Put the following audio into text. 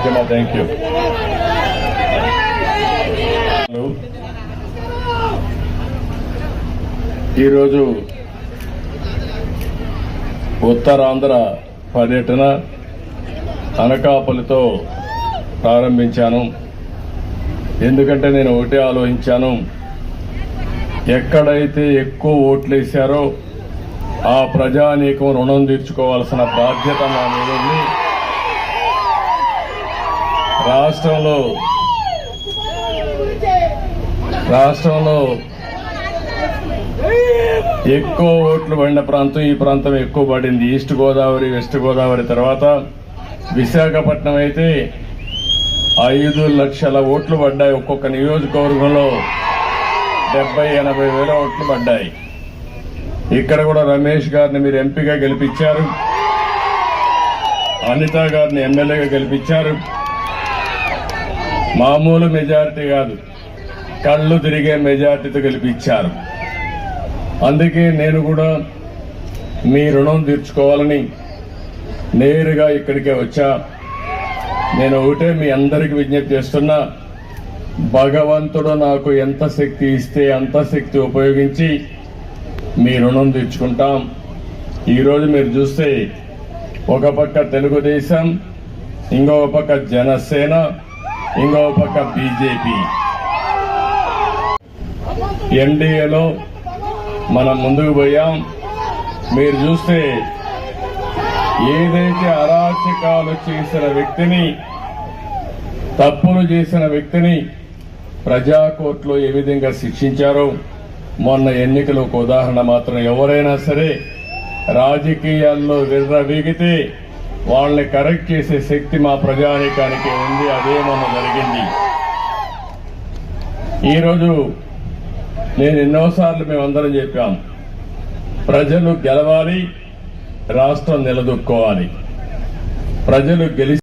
అమ్మా, thank you. ఈరోజు ఉత్తరాంధ్ర పర్యటన అనకాపల్లితో ప్రారంభించాను. ఎందుకంటే నేను ఒకటే ఆలోచించాను, ఎక్కడైతే ఎక్కువ ఓట్లు వేశారో ఆ ప్రజానీకం రుణం తీర్చుకోవాల్సిన బాధ్యత మా మీద ఉంది. రాష్ట్రంలో ఎక్కువ ఓట్లు పడిన ప్రాంతం ఈ ప్రాంతం ఎక్కువ పడింది. ఈస్ట్ గోదావరి, వెస్ట్ గోదావరి తర్వాత విశాఖపట్నం అయితే 5 లక్షల ఓట్లు పడ్డాయి. ఒక్కొక్క నియోజకవర్గంలో 70-80 వేల ఓట్లు పడ్డాయి. ఇక్కడ కూడా రమేష్ గారిని మీరు ఎంపీగా గెలిపించారు, అనిత గారిని ఎమ్మెల్యేగా గెలిపించారు. మామూలు మెజారిటీ కాదు, కళ్ళు తిరిగే మెజారిటీతో గెలిపించారు. అందుకే నేను కూడా మీ రుణం తీర్చుకోవాలని నేరుగా ఇక్కడికే వచ్చా. నేను ఒకటే మీ అందరికి విజ్ఞప్తి చేస్తున్నా, భగవంతుడు నాకు ఎంత శక్తి ఇస్తే అంత శక్తి ఉపయోగించి మీ రుణం తీర్చుకుంటాం. ఈరోజు మీరు చూస్తే ఒక పక్క తెలుగుదేశం, ఇంకొక పక్క జనసేన, ఇంకొక పక్క బీజేపీ, ఎన్డీఏలో మనం ముందుకు పోయాం. మీరు చూస్తే ఏదైతే అరాచకాలు చేసిన వ్యక్తిని, తప్పులు చేసిన వ్యక్తిని ప్రజా కోర్టులో ఏ విధంగా శిక్షించారో మొన్న ఎన్నికలు ఒక ఉదాహరణ మాత్రం. ఎవరైనా సరే రాజకీయాల్లో విర్రవీగితే వాళ్ళని కరెక్ట్ చేసే శక్తి మా ప్రజానీకానికి ఉంది. అదే మొన్న జరిగింది. ఈరోజు నేను ఎన్నోసార్లు మేమందరం చెప్పాం, ప్రజలు గెలవాలి, రాష్ట్రం నిలదొక్కోవాలి. ప్రజలు గెలిచి